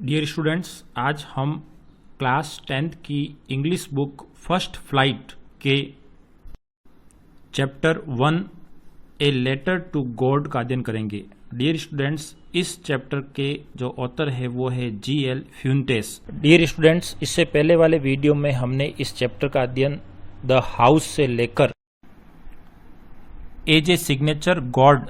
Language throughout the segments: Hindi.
डियर स्टूडेंट्स, आज हम क्लास 10th की इंग्लिश बुक फर्स्ट फ्लाइट के chapter 1 a letter to God का अध्ययन करेंगे। डियर स्टूडेंट्स, इस चैप्टर के जो ऑथर है वो है G.L. फ्यूंटेस। डियर स्टूडेंट्स, इससे पहले वाले वीडियो में हमने इस चैप्टर का अध्ययन द हाउस से लेकर एज ए सिग्नेचर गॉड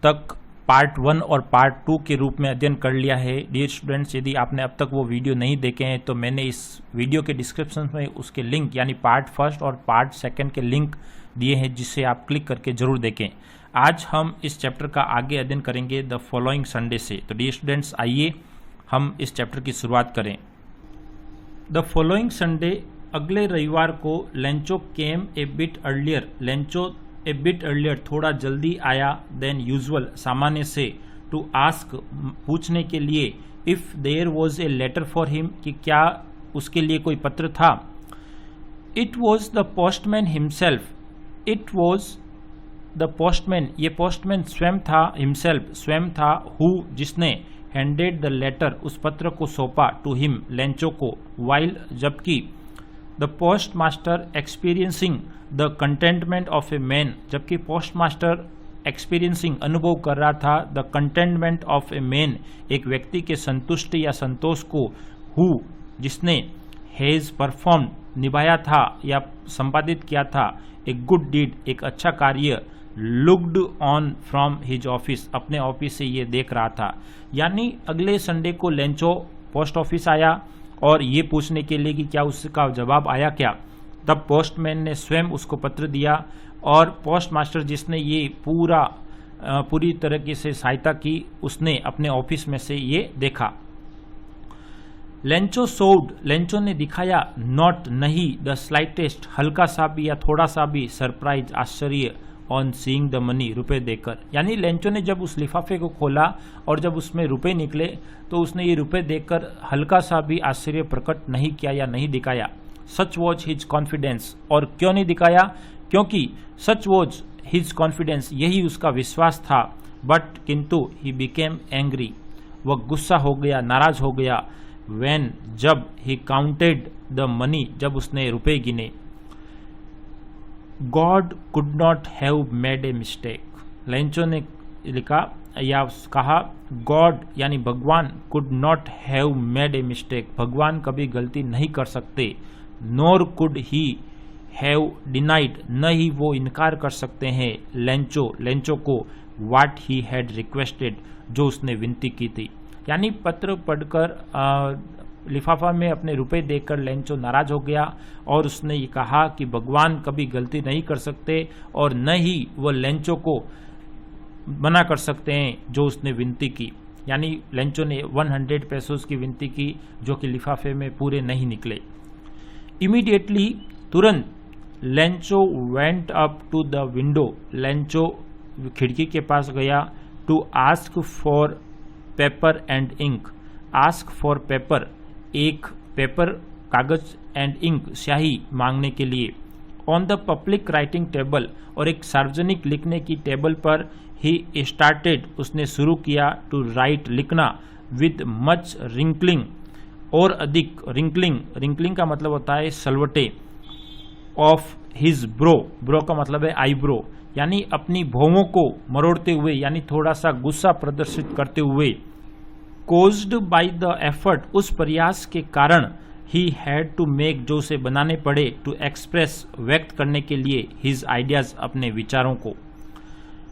तक पार्ट 1 और पार्ट 2 के रूप में अध्ययन कर लिया है। डियर स्टूडेंट्स, यदि आपने अब तक वो वीडियो नहीं देखे हैं तो मैंने इस वीडियो के डिस्क्रिप्शन में उसके लिंक यानी पार्ट 1 और पार्ट 2 के लिंक दिए हैं, जिससे आप क्लिक करके जरूर देखें। आज हम इस चैप्टर का आगे अध्ययन करेंगे द फॉलोइंग संडे से। तो डियर स्टूडेंट्स, आइए हम इस चैप्टर की शुरुआत करें। द फॉलोइंग संडे, अगले रविवार को लेंचो केम ए बिट अर्लियर। लेंचो ए बिट अर्लियर, थोड़ा जल्दी आया देन यूजुअल, सामान्य से, टू आस्क, पूछने के लिए, if there was a letter for him, कि क्या उसके लिए कोई पत्र था। It was the postman himself. It was the postman, ये पोस्टमैन स्वयं था, हिमसेल्फ स्वयं था, हु, जिसने, हैंडेड द लेटर, उस पत्र को सौंपा, टू हिम, लेंचो को, वाइल, जबकि, the post master experiencing the containment of a man, जबकि पोस्ट मास्टर एक्सपीरियंसिंग, अनुभव कर रहा था, the containment of a man, एक व्यक्ति के संतुष्टि या संतोष को, हु, जिसने, हैज परफॉर्म, निभाया था या संपादित किया था, एक गुड डीड, एक अच्छा कार्य, looked on from his office, अपने ऑफिस से ये देख रहा था। यानी अगले संडे को लेंचो पोस्ट ऑफिस आया और ये पूछने के लिए कि क्या उसका जवाब आया क्या। तब पोस्टमैन ने स्वयं उसको पत्र दिया और पोस्ट मास्टर, जिसने ये पूरी तरीके से सहायता की, उसने अपने ऑफिस में से ये देखा। लेंचो सोड, लेंचो ने दिखाया, नॉट, नहीं, द स्लाइटेस्ट, हल्का सा भी या थोड़ा सा भी, सरप्राइज, आश्चर्य, ऑन सीइंग द मनी, रुपए देकर। यानी लेंचो ने जब उस लिफाफे को खोला और जब उसमें रुपए निकले तो उसने ये रुपए देखकर हल्का सा भी आश्चर्य प्रकट नहीं किया या नहीं दिखाया। सच वॉज हिज कॉन्फिडेंस, और क्यों नहीं दिखाया, क्योंकि सच वॉज हिज कॉन्फिडेंस, यही उसका विश्वास था। बट, किंतु, ही बिकेम एंग्री, वह गुस्सा हो गया, नाराज हो गया, व्हेन, जब, ही काउंटेड द मनी, जब उसने रुपए गिने। God could not have made a mistake, Lencho ने लिखा या कहा, गॉड यानी भगवान, could not have made a mistake, भगवान कभी गलती नहीं कर सकते। नोर कुड ही हैव डिनाइड, न ही वो इनकार कर सकते हैं, लेंचो को, व्हाट ही हैड रिक्वेस्टेड, जो उसने विनती की थी। यानी पत्र पढ़कर लिफाफा में अपने रुपए देखकर लेंचो नाराज हो गया और उसने ये कहा कि भगवान कभी गलती नहीं कर सकते और न ही वो लेंचो को मना कर सकते हैं जो उसने विनती की। यानी लेंचो ने 100 पेसोस की विनती की जो कि लिफाफे में पूरे नहीं निकले। इमीडिएटली, तुरंत, Lencho went up to the window, Lencho खिड़की के पास गया, to ask for paper and ink, ask for paper, एक पेपर, कागज, एंड इंक, स्याही मांगने के लिए। On the public writing table, और एक सार्वजनिक लिखने की टेबल पर, ही स्टार्टेड, उसने शुरू किया, टू राइट, लिखना, विद मच रिंकलिंग, और अधिक, रिंकलिंग का मतलब होता है सलवटे, ऑफ हिज ब्रो का मतलब है आईब्रो, यानी अपनी भौहों को मरोड़ते हुए, यानी थोड़ा सा गुस्सा प्रदर्शित करते हुए। कोज्ड बाय द एफर्ट, उस प्रयास के कारण, ही हैड टू मेक, जो उसे बनाने पड़े, टू एक्सप्रेस, व्यक्त करने के लिए, हिज आइडियाज, अपने विचारों को।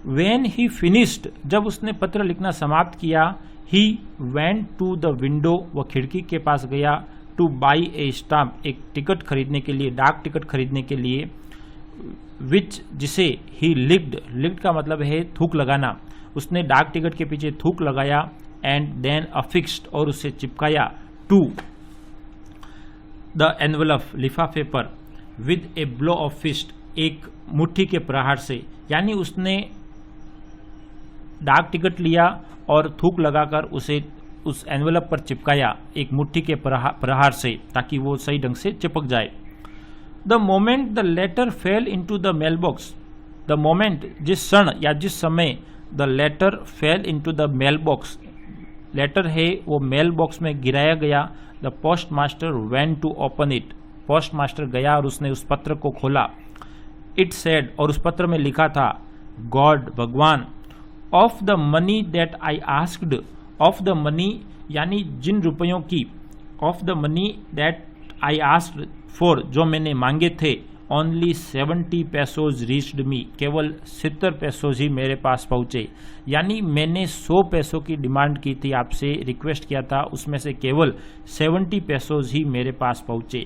व्हेन ही फिनिश्ड, जब उसने पत्र लिखना समाप्त किया, he went to the window, वह खिड़की के पास गया, टू बाई ए स्टाम्प, एक टिकट खरीदने के लिए, डाक टिकट खरीदने के लिए, विच, जिसे, ही लिक्ड का मतलब है थूक लगाना, उसने डाक टिकट के पीछे थूक लगाया, एंड देन अफिक्स्ड, और उसे चिपकाया, टू द एनवलप, लिफाफे पर, with a blow of fist, एक मुट्ठी के प्रहार से। यानी उसने डाक टिकट लिया और थूक लगाकर उसे उस एनवलप पर चिपकाया एक मुट्ठी के प्रहार से, ताकि वो सही ढंग से चिपक जाए। The moment the letter fell into the mail box, the moment, जिस क्षण या जिस समय, the letter fell into the mail box, letter है वो मेल बॉक्स में गिराया गया। The post master went to open it, post master गया और उसने उस पत्र को खोला। इट सेड, और उस पत्र में लिखा था, गॉड, भगवान, of the money that I asked, of the money यानी जिन रुपयों की, of the money that I asked for, जो मैंने मांगे थे, ओनली 70 पैसोज रीच्ड मी, केवल 70 पैसोज ही मेरे पास पहुंचे। यानी मैंने 100 पैसों की डिमांड की थी, आपसे रिक्वेस्ट किया था, उसमें से केवल 70 पैसोज ही मेरे पास पहुंचे।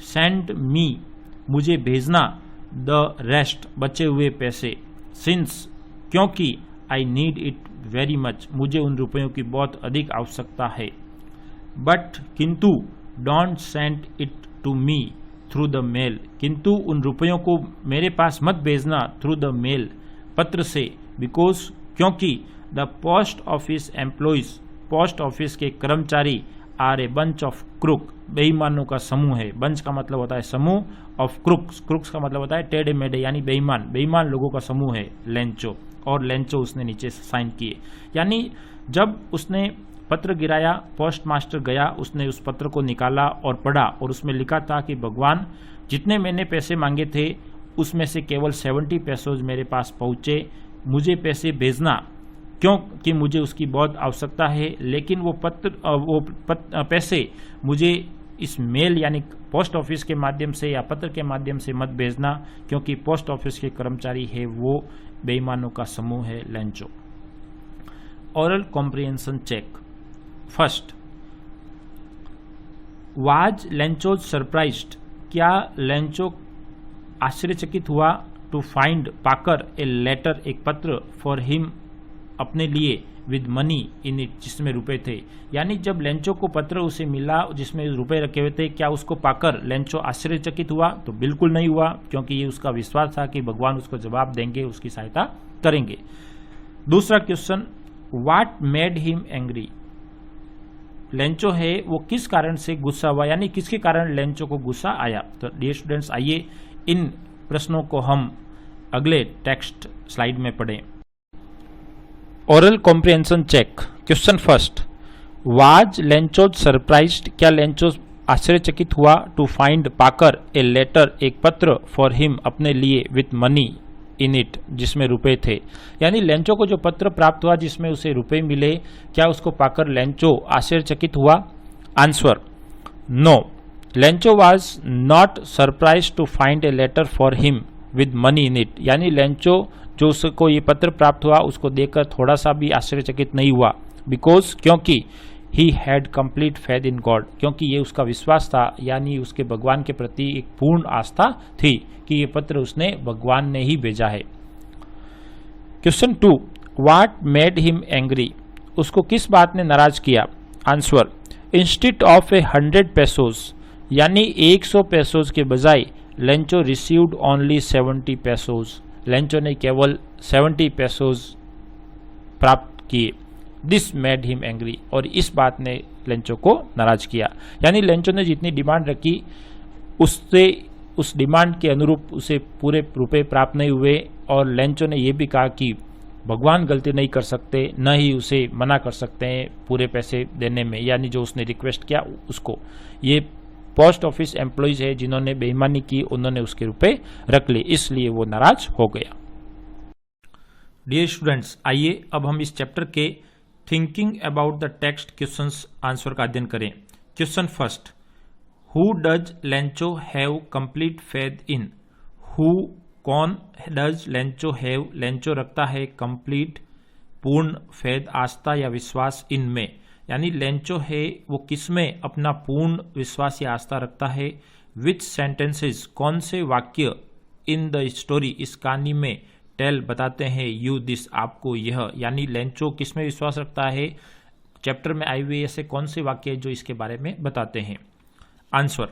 सेंड मी, मुझे भेजना, द रेस्ट, बचे हुए पैसे, सिंस, क्योंकि, I need it very much, मुझे उन रुपयों की बहुत अधिक आवश्यकता है। बट, किंतु, don't send it to me through the mail, किंतु उन रुपयों को मेरे पास मत भेजना थ्रू द मेल, पत्र से, बिकॉज, क्योंकि, the post office employees, post office के कर्मचारी, are a bunch of crook, बेईमानों का समूह है। बंच का मतलब होता है समूह, ऑफ क्रुक्स, क्रुक्स का मतलब होता है टेढ़े मेढ़े यानी बेईमान, बेईमान लोगों का समूह है लेंचो, और लेंचो उसने नीचे साइन किए। यानी जब उसने पत्र गिराया, पोस्ट मास्टर गया, उसने उस पत्र को निकाला और पढ़ा, और उसमें लिखा था कि भगवान, जितने मैंने पैसे मांगे थे उसमें से केवल 70 पैसोज मेरे पास पहुंचे, मुझे पैसे भेजना, क्योंकि मुझे उसकी बहुत आवश्यकता है, लेकिन वो पैसे मुझे इस मेल यानी पोस्ट ऑफिस के माध्यम से या पत्र के माध्यम से मत भेजना, क्योंकि पोस्ट ऑफिस के कर्मचारी है वो बेईमानों का समूह है Lencho. Oral comprehension check. First, was Lencho surprised, क्या लेंचो आश्चर्यचकित हुआ, टू फाइंड, पाकर, ए लेटर, एक पत्र, फॉर हिम, अपने लिए, विद मनी इन इट, जिसमें रुपए थे। यानी जब लेंचो को पत्र उसे मिला जिसमें रुपए रखे हुए थे, क्या उसको पाकर लेंचो आश्चर्यचकित हुआ? तो बिल्कुल नहीं हुआ, क्योंकि ये उसका विश्वास था कि भगवान उसको जवाब देंगे, उसकी सहायता करेंगे। दूसरा question, what made him angry, Lencho है वो किस कारण से गुस्सा हुआ, यानी किसके कारण लेंचो को गुस्सा आया। तो डियर स्टूडेंट्स, आइए इन प्रश्नों को हम अगले टेक्स्ट स्लाइड में पढ़ें। Oral comprehension check. Question first, was Lencho surprised, क्या लेंचो आश्चर्यचकित हुआ, टू फाइंड, पाकर, ए लेटर, एक पत्र, फॉर हिम, अपने लिए, विथ मनी इन इट, जिसमें रुपए थे। यानी लेंचो को जो पत्र प्राप्त हुआ जिसमें उसे रुपए मिले, क्या उसको पाकर लेंचो आश्चर्यचकित हुआ? Answer, no, Lencho was not surprise to find a letter for him with money in it. यानी लेंचो जो उसको ये पत्र प्राप्त हुआ उसको देखकर थोड़ा सा भी आश्चर्यचकित नहीं हुआ, बिकॉज, क्योंकि, he had complete faith in God, क्योंकि ये उसका विश्वास था, यानी उसके भगवान के प्रति एक पूर्ण आस्था थी कि ये पत्र उसने भगवान ने ही भेजा है। Question 2, what made him angry, उसको किस बात ने नाराज किया? आंसर, इंस्टेड ऑफ 100 पेसोज, यानी 100 पेसोज के बजाय लेंचो रिसीव्ड ओनली 70 पेसोज, लेंचो ने केवल 70 पेसोज प्राप्त किए। दिस मेड हिम एंग्री, और इस बात ने लेंचो को नाराज किया। यानी लेंचो ने जितनी डिमांड रखी उससे उस डिमांड के अनुरूप उसे पूरे रुपए प्राप्त नहीं हुए, और लेंचो ने यह भी कहा कि भगवान गलती नहीं कर सकते, न ही उसे मना कर सकते हैं पूरे पैसे देने में, यानी जो उसने रिक्वेस्ट किया उसको। ये पोस्ट ऑफिस एम्प्लॉइज है जिन्होंने बेईमानी की, उन्होंने उसके रुपए रख लिए, इसलिए वो नाराज हो गया। डियर स्टूडेंट्स, आइए अब हम इस चैप्टर के thinking about the text questions answer का अध्ययन करें। Question first, who does Lencho have complete faith in, who, कौन, डज लेंचो हैव, लेंचो रखता है, कंप्लीट, पूर्ण, फेथ, आस्था या विश्वास, इन में, यानी लेंचो है वो किसमें अपना पूर्ण विश्वास या आस्था रखता है। विच सेंटेंसेस, कौन से वाक्य, इन द स्टोरी, इस कहानी में, टेल, बताते हैं, यू दिस, आपको यह, यानी लेंचो किसमें विश्वास रखता है, चैप्टर में आए हुए ऐसे कौन से वाक्य जो इसके बारे में बताते हैं। Answer,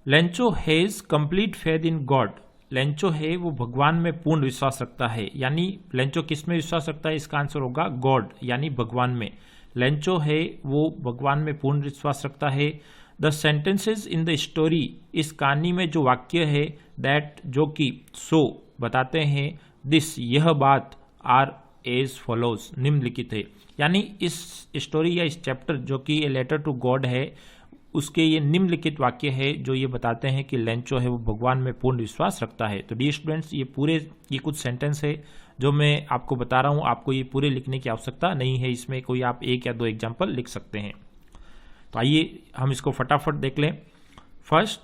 Lencho has complete faith in God, Lencho है वो भगवान में पूर्ण विश्वास रखता है, यानी लेंचो किसमें विश्वास रखता है, इसका आंसर होगा गॉड, यानी भगवान में। लेंचो है वो भगवान में पूर्ण विश्वास रखता है। The sentences in the story, इस कहानी में जो वाक्य है, दैट, जो कि, सो, बताते हैं, दिस, यह बात, आर एज फॉलोज, निम्नलिखित है। यानी इस स्टोरी या इस चैप्टर जो कि ए लेटर टू गॉड है, उसके ये निम्नलिखित वाक्य है जो ये बताते हैं कि लेंचो है वो भगवान में पूर्ण विश्वास रखता है। तो डियर स्टूडेंट्स, ये कुछ सेंटेंस है जो मैं आपको बता रहा हूँ, आपको ये पूरे लिखने की आवश्यकता नहीं है, इसमें कोई आप 1 या 2 एग्जाम्पल लिख सकते हैं। तो आइए हम इसको फटाफट देख लें। First,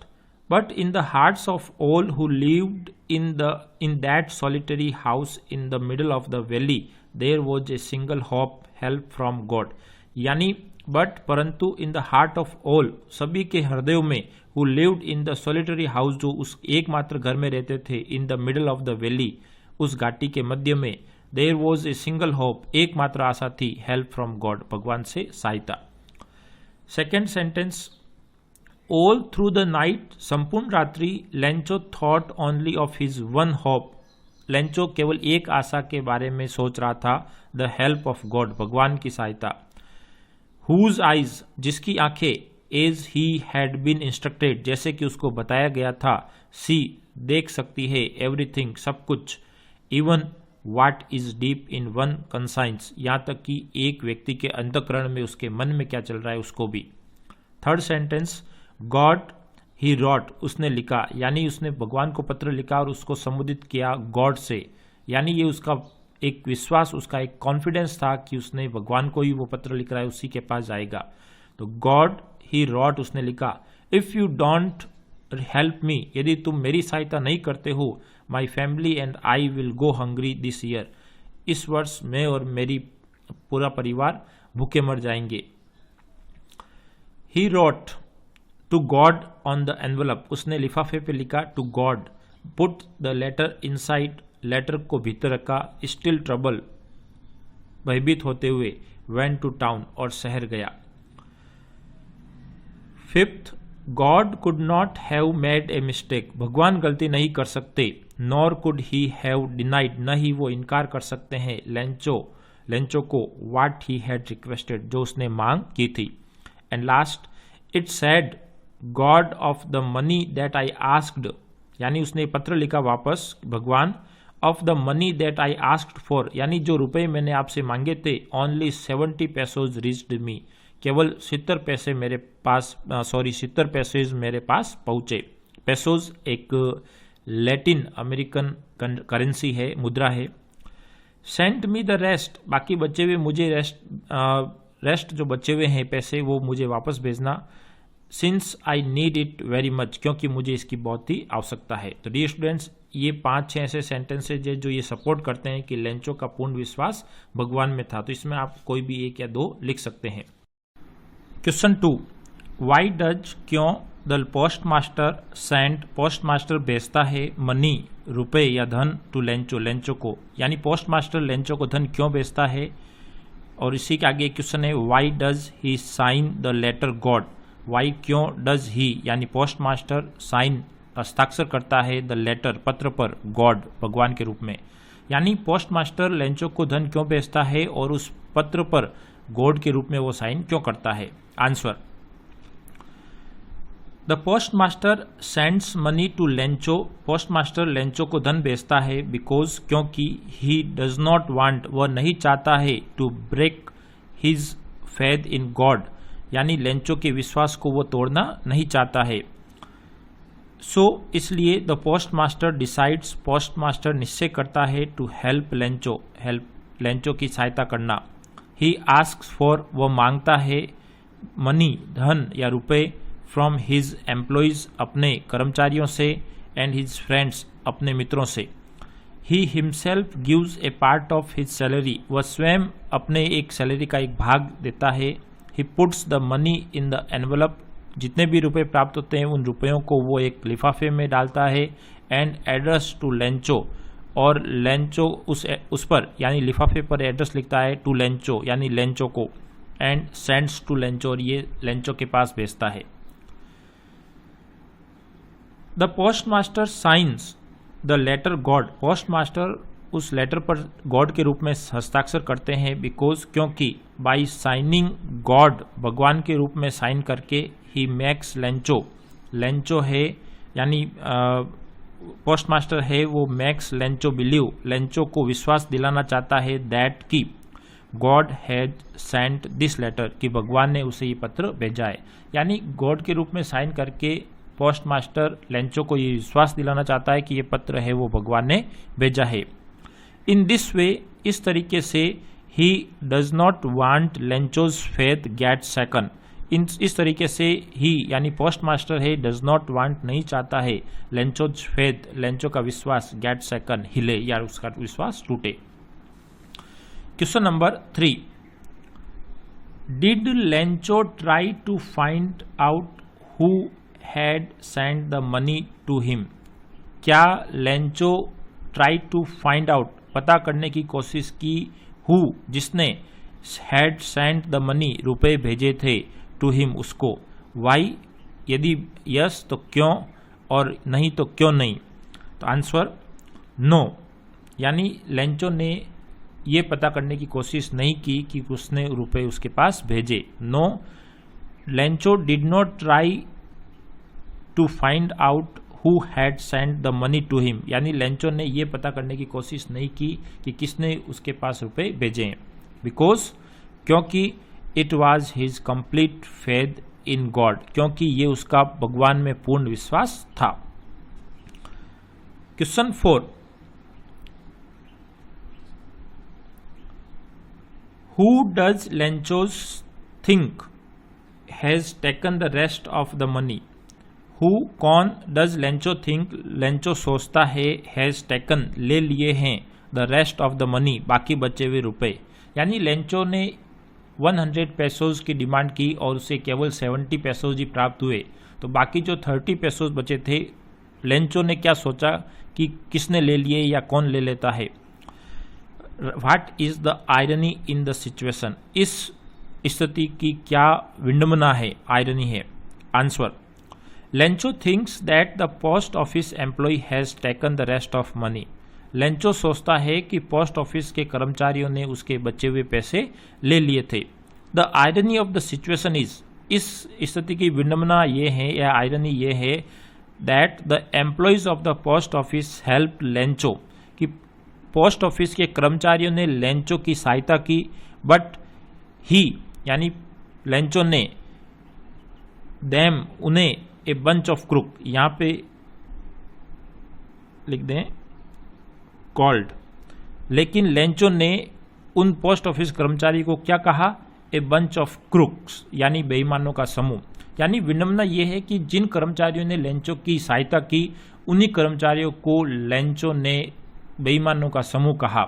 but in the hearts of all who lived in that solitary house in the middle of the valley there was a single hope, help from God। यानी बट परंतु in the heart of all, सभी के हृदयों में, who lived in the solitary house, जो उस एकमात्र घर में रहते थे, in the middle of the valley, उस घाटी के मध्य में, there was a single hope, एकमात्र आशा थी, हेल्प फ्रॉम गॉड, भगवान से सहायता। Second sentence, all through the night, संपूर्ण रात्रि, Lencho thought only of his one hope, Lencho केवल एक आशा के बारे में सोच रहा था, द हेल्प ऑफ गॉड, भगवान की सहायता। हुज आइज, जिसकी आंखें, as he had been instructed, जैसे कि उसको बताया गया था, सी, देख सकती है, एवरीथिंग, सब कुछ, even what is deep in one conscience, यहाँ तक कि एक व्यक्ति के अंतःकरण में, उसके मन में क्या चल रहा है उसको भी। थर्ड सेंटेंस, गॉड ही रॉट, उसने लिखा, यानी उसने भगवान को पत्र लिखा और उसको संबोधित किया गॉड से, यानी ये उसका एक विश्वास, उसका एक कॉन्फिडेंस था कि उसने भगवान को ही वो पत्र लिख रहा है, उसी के पास जाएगा। तो गॉड ही रॉट, उसने लिखा, if you don't help me, यदि तुम मेरी सहायता नहीं करते हो, my family and I will go hungry this year, इस वर्ष मैं और मेरी पूरा परिवार भूखे मर जाएंगे। He wrote to God on the envelope, उसने लिफाफे पे लिखा to God, put the letter inside, letter को भीतर रखा, स्टिल ट्रबल, भयभीत होते हुए, वेंट टू टाउन, और शहर गया। Fifth, God could not have made a mistake, भगवान गलती नहीं कर सकते, nor could he have denied, न ही वो इनकार कर सकते हैं, लेंचो को, व्हाट ही हैड रिक्वेस्टेड, जो उसने मांग की थी। And last, it sad God of the money that I asked, यानी उसने पत्र लिखा वापस, भगवान, of the money that I asked for, यानी जो रुपए मैंने आपसे मांगे थे, ओनली 70 पैसोज रीच्ड मी, केवल 70 पैसे मेरे पास, 70 पैसेज मेरे पास पहुंचे। पैसोज एक लैटिन अमेरिकन करेंसी है, मुद्रा है। सेंड मी द रेस्ट, बाकी बचे हुए मुझे रेस्ट जो बचे हुए हैं पैसे, वो मुझे वापस भेजना। Since I need it very much, क्योंकि मुझे इसकी बहुत ही आवश्यकता है। तो डियर स्टूडेंट्स, ये 5-6 ऐसे सेंटेंसेज है जो ये सपोर्ट करते हैं कि लेंचो का पूर्ण विश्वास भगवान में था। तो इसमें आप कोई भी 1 या 2 लिख सकते हैं। क्वेश्चन 2, वाई डज, क्यों, the post master send, post master भेजता है, मनी, रुपए या धन, टू लेंचो को, यानी पोस्ट मास्टर लेंचो को धन क्यों भेजता है। और इसी के आगे क्वेश्चन है, why does he sign the letter God, why क्यों, डज ही यानी पोस्ट मास्टर साइन हस्ताक्षर करता है, द लेटर पत्र पर, गॉड भगवान के रूप में, यानी पोस्ट मास्टर लेंचो को धन क्यों भेजता है और उस पत्र पर गॉड के रूप में वो साइन क्यों करता है। Answer, the post master sends money to Lencho, post master Lencho को धन भेजता है, बिकॉज, क्योंकि, ही डज नॉट वांट, वह नहीं चाहता है, to break his faith in God, यानी लेंचो के विश्वास को वो तोड़ना नहीं चाहता है। सो इसलिए the post master decides, post master निश्चय करता है, टू हेल्प लेंचो की सहायता करना। ही आस्क्स फॉर, वह मांगता है, मनी धन या रुपए, फ्रॉम हिज एम्प्लॉयज, अपने कर्मचारियों से, एंड हिज फ्रेंड्स, अपने मित्रों से। He himself gives A part of his salary, वह स्वयं अपने एक सैलरी का एक भाग देता है। He puts the money in the envelope, जितने भी रुपए प्राप्त होते हैं उन रुपयों को वो एक लिफाफे में डालता है। एंड एड्रेस टू लेंचो, और लेंचो उस पर यानी लिफाफे पर एड्रेस लिखता है, टू लेंचो यानी लेंचो को। एंड सेंड्स टू लेंचो, और ये लेंचो के पास भेजता है। The post master signs the letter God, post master उस लेटर पर गॉड के रूप में हस्ताक्षर करते हैं, बिकॉज, क्योंकि, बाई साइनिंग गॉड, भगवान के रूप में साइन करके, ही मेक्स लेंचो है यानी पोस्टमास्टर है वो मैक्स लेंचो बिलीव, लेंचो को विश्वास दिलाना चाहता है दैट की God had sent this letter, कि भगवान ने उसे ये पत्र भेजा है। यानी गॉड के रूप में साइन करके पोस्टमास्टर लेंचो को ये विश्वास दिलाना चाहता है कि ये पत्र है वो भगवान ने भेजा है। इन दिस वे, इस तरीके से, he does not want Lencho's faith get second, इस तरीके से ही यानी पोस्टमास्टर है डज नॉट वांट, नहीं चाहता है, लेंचोज फेथ, लेंचो का विश्वास, गेट सेकंड, हिले या उसका विश्वास टूटे। Question number 3, did Lencho try to find out who had send the money to him, क्या Lencho try to find out, पता करने की कोशिश की, हु, जिसने, हैड सेंड द मनी, रुपए भेजे थे, टू हिम, उसको, वाई, यदि यस तो क्यों, और नहीं तो क्यों नहीं। तो आंसर नो, यानी लेंचो ने ये पता करने की कोशिश नहीं की कि उसने रुपए उसके पास भेजे। No, Lencho did not try to find out who had send the money to him, यानी लेंचो ने ये पता करने की कोशिश नहीं की कि किसने उसके पास रुपए भेजे हैं। बिकॉज, क्योंकि it was his complete faith in God, क्योंकि ये उसका भगवान में पूर्ण विश्वास था। Question 4, who does Lencho's think has taken the rest of the money, who, कौन, डज लेंचो थिंक, लेंचो सोचता है, हैज टेकन, ले लिए हैं, the rest of the money, बाकी बचे हुए रुपए, यानी लेंचो ने 100 पैसोज की डिमांड की और उसे केवल 70 पैसोज ही प्राप्त हुए, तो बाकी जो 30 पैसोज बचे थे, लेंचो ने क्या सोचा कि किसने ले लिए या कौन ले लेता है। What is the irony in the situation, इस स्थिति की क्या विडंबना है, आयरनी है। Answer, Lencho thinks that the post office employ has taken the rest of money, Lencho सोचता है कि पोस्ट ऑफिस के कर्मचारियों ने उसके बचे हुए पैसे ले लिए थे। The irony of the situation is, इस स्थिति की विडंबना ये है या आयरनी ये है that the employees of the post office help Lencho, कि पोस्ट ऑफिस के कर्मचारियों ने लेंचो की सहायता की, बट ही, यानी लेंचो ने, देम, उन्हें, ए बंच ऑफ क्रुक, यहां पे लिख दें कॉल्ड, लेकिन लेंचो ने उन पोस्ट ऑफिस कर्मचारी को क्या कहा, ए बंच ऑफ क्रुक्स, यानी बेईमानों का समूह। यानी विडंबना यह है कि जिन कर्मचारियों ने लेंचो की सहायता की, उन्हीं कर्मचारियों को लेंचो ने बेईमानों का समूह कहा।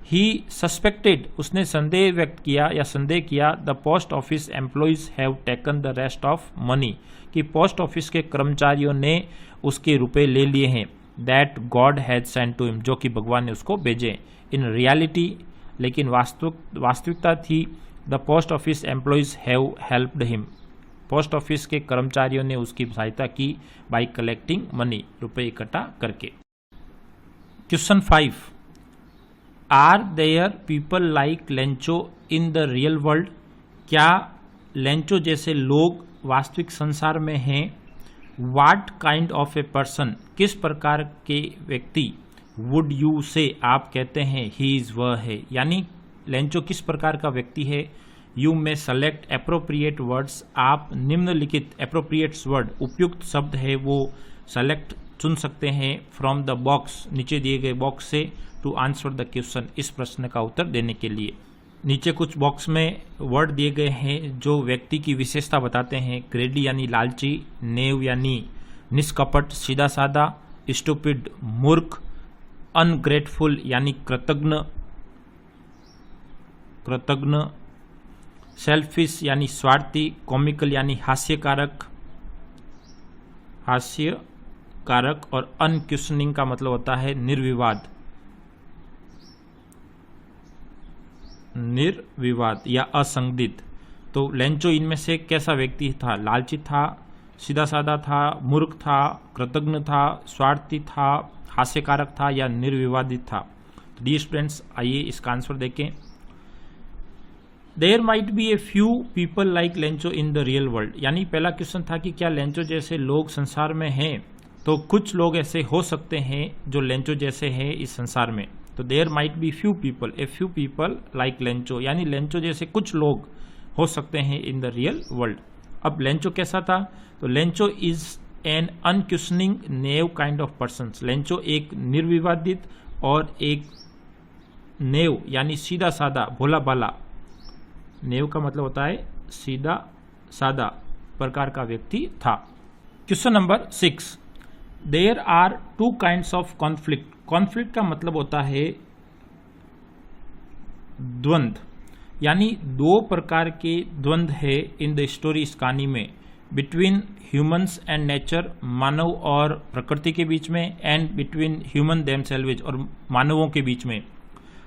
ही सस्पेक्टेड, उसने संदेह व्यक्त किया या संदेह किया, the post office employees have taken the rest of money, कि पोस्ट ऑफिस के कर्मचारियों ने उसके रुपए ले लिए हैं, that God has sent to him, जो कि भगवान ने उसको भेजे। इन रियलिटी, लेकिन वास्तविकता थी, the post office employees have helped him, post office के कर्मचारियों ने उसकी सहायता की बाय कलेक्टिंग मनी, रुपए इकट्ठा करके। Question 5, are there people like Lencho in the real world, क्या लेंचो जैसे लोग वास्तविक संसार में हैं। What kind of a person, किस प्रकार के व्यक्ति, वुड यू से, आप कहते हैं, ही इज, वह है, यानी लेंचो किस प्रकार का व्यक्ति है। यू में सेलेक्ट एप्रोप्रिएट वर्ड्स, आप निम्नलिखित एप्रोप्रिएट वर्ड, उपयुक्त शब्द है वो सेलेक्ट चुन सकते हैं फ्रॉम द बॉक्स, नीचे दिए गए बॉक्स से, टू आंसर द क्वेश्चन, इस प्रश्न का उत्तर देने के लिए। नीचे कुछ बॉक्स में वर्ड दिए गए हैं जो व्यक्ति की विशेषता बताते हैं। ग्रेडी यानी लालची, नेव यानी निष्कपट सीधा साधा, स्टूपिड मूर्ख, अनग्रेटफुल यानी कृतज्ञ, सेल्फिश यानी स्वार्थी, कॉमिकल यानी हास्यकारक, और अनक्वेश्चनिंग का मतलब होता है निर्विवाद या असंदिग्ध। तो लेंचो इनमें से कैसा व्यक्ति था? लालची था, सीधा साधा था, मूर्ख था, कृतज्ञ था, स्वार्थी था, हास्यकारक था या निर्विवादित था। तो डियर स्टूडेंट्स, आइए इसका आंसर देखें। There might be a few people like Lencho in the real world, यानी पहला क्वेश्चन था कि क्या लेंचो जैसे लोग संसार में हैं। तो कुछ लोग ऐसे हो सकते हैं जो लेंचो जैसे हैं इस संसार में। तो there might be few people like Lencho, यानी लेंचो जैसे कुछ लोग हो सकते हैं इन द रियल वर्ल्ड। अब लेंचो कैसा था? तो Lencho is an unquestioning naive kind of person. Lencho एक निर्विवादित और एक नेव यानी सीधा साधा भोला भाला, नेव का मतलब होता है सीधा साधा प्रकार का व्यक्ति था। Question number 6, there are two kinds of conflict. Conflict का मतलब होता है द्वंद्व, यानी दो प्रकार के द्वंद्व है इन द स्टोरी इस कहानी में, बिटवीन ह्यूमंस एंड नेचर, मानव और प्रकृति के बीच में, एंड बिटवीन ह्यूमन देमसेल्व्स और मानवों के बीच में।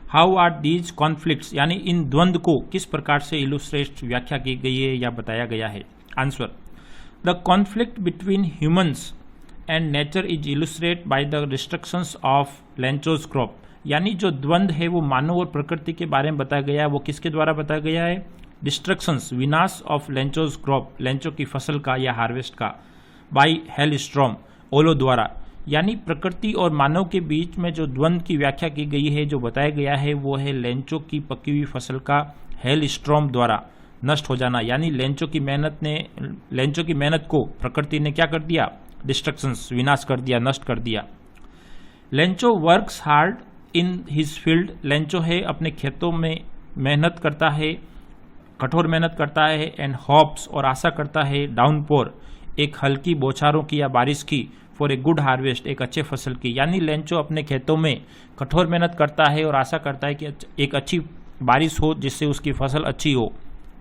हाउ आर दीज कॉन्फ्लिक्ट्स, यानी इन द्वंद्व को किस प्रकार से इलुस्ट्रेट व्याख्या की गई है या बताया गया है। Answer, the conflict between humans and nature is illustrate by the destructions of Lencho's crop. यानी जो द्वंद्व है वो मानव और प्रकृति के बारे में बताया गया है। वो किसके द्वारा बताया गया है? डिस्ट्रक्शंस, विनाश ऑफ लेंचोज क्रॉप, लेंचो की फसल का या हार्वेस्ट का, बाय हेलस्टॉर्म, ओलो द्वारा। यानी प्रकृति और मानव के बीच में जो द्वंद्व की व्याख्या की गई है, जो बताया गया है, वो है लेंचो की पकी हुई फसल का हेलस्टॉर्म द्वारा नष्ट हो जाना। यानी लेंचो की मेहनत को प्रकृति ने क्या कर दिया? डिस्ट्रक्शंस, विनाश कर दिया, नष्ट कर दिया। Lencho works hard in his field. Lencho है अपने खेतों में मेहनत करता है, कठोर मेहनत करता है, एंड होप्स और आशा करता है, डाउनपोर एक हल्की बौछारों की या बारिश की, फॉर ए गुड हार्वेस्ट एक अच्छे फसल की। यानी लेंचो अपने खेतों में कठोर मेहनत करता है और आशा करता है कि एक अच्छी बारिश हो जिससे उसकी फसल अच्छी हो।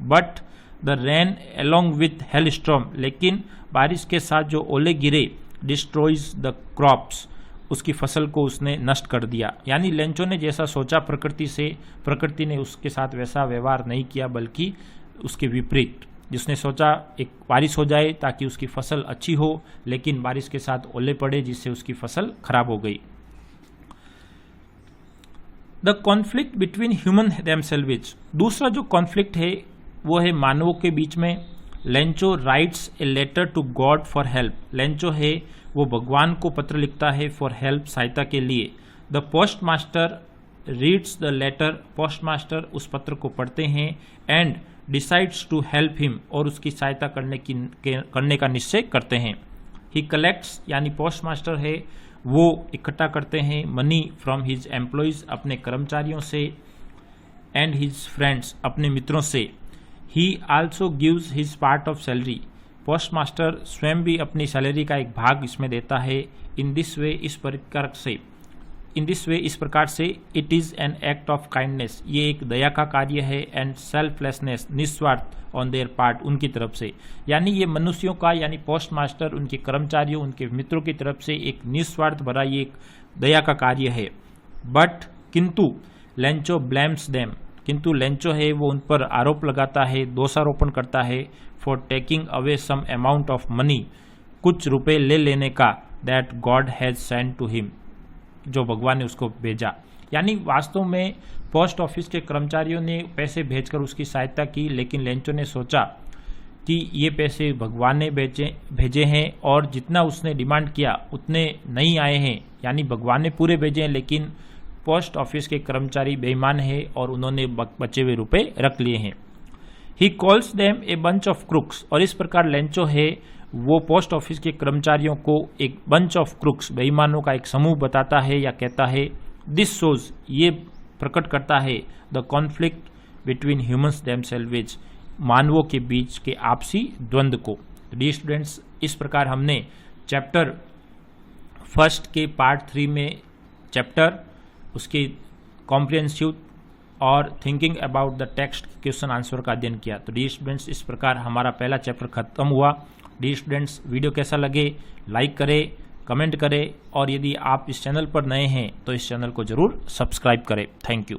But the rain along with hailstorm, लेकिन बारिश के साथ जो ओले गिरे, डिस्ट्रॉयज द क्रॉप्स, उसकी फसल को उसने नष्ट कर दिया। यानी लेंचो ने जैसा सोचा प्रकृति ने उसके साथ वैसा व्यवहार नहीं किया, बल्कि उसके विपरीत। जिसने सोचा एक बारिश हो जाए ताकि उसकी फसल अच्छी हो, लेकिन बारिश के साथ ओले पड़े जिससे उसकी फसल खराब हो गई। The conflict between human themselves, दूसरा जो कॉन्फ्लिक्ट है वो है मानवों के बीच में। Lencho writes a letter to God for help. Lencho है वो भगवान को पत्र लिखता है फॉर हेल्प, सहायता के लिए। The post master reads the letter, post master उस पत्र को पढ़ते हैं, and decides to help him, और उसकी सहायता करने का निश्चय करते हैं। ही कलेक्ट्स, यानी पोस्ट मास्टर है वो इकट्ठा करते हैं मनी फ्रॉम हिज एम्प्लॉयज, अपने कर्मचारियों से, एंड हिज फ्रेंड्स, अपने मित्रों से। ही also gives his part of salary, post master स्वयं भी अपनी सैलरी का एक भाग इसमें देता है। इन दिस वे, इस प्रकार से it is an act of kindness, ये एक दया का कार्य है, एंड सेल्फलेसनेस, निस्वार्थ ऑन देयर पार्ट, उनकी तरफ से। यानी ये मनुष्यों का, यानी पोस्ट मास्टर उनके कर्मचारियों, उनके मित्रों की तरफ से एक निस्वार्थ भरा ये एक दया का कार्य है। बट किंतु लेंचो ब्लेम्स देम, किंतु लेंचो है वो उन पर आरोप लगाता है, दोषारोपण करता है, for taking away some amount of money, कुछ रुपए ले लेने का, that God has send to him, जो भगवान ने उसको भेजा। यानी वास्तव में पोस्ट ऑफिस के कर्मचारियों ने पैसे भेजकर उसकी सहायता की, लेकिन लेंचो ने सोचा कि ये पैसे भगवान ने भेजे हैं, और जितना उसने डिमांड किया उतने नहीं आए हैं, यानी भगवान ने पूरे भेजे हैं, लेकिन पोस्ट ऑफिस के कर्मचारी बेईमान है और उन्होंने बचे हुए रुपए रख लिए हैं। He calls them a bunch of crooks, और इस प्रकार लेंचो है वो पोस्ट ऑफिस के कर्मचारियों को एक बंच ऑफ क्रुक्स, बेईमानों का एक समूह बताता है या कहता है। दिस शोज, ये प्रकट करता है the conflict between humans themselves, मानवों के बीच के आपसी द्वंद्व को। डियर स्टूडेंट्स, इस प्रकार हमने चैप्टर 1 के पार्ट 3 में चैप्टर, उसके कॉम्प्रिहेंसिव और thinking about the text question answer का अध्ययन किया। तो डियर स्टूडेंट्स, इस प्रकार हमारा पहला चैप्टर खत्म हुआ। डियर स्टूडेंट्स, वीडियो कैसा लगे लाइक करें, कमेंट करें, और यदि आप इस चैनल पर नए हैं तो इस चैनल को जरूर सब्सक्राइब करें। Thank you.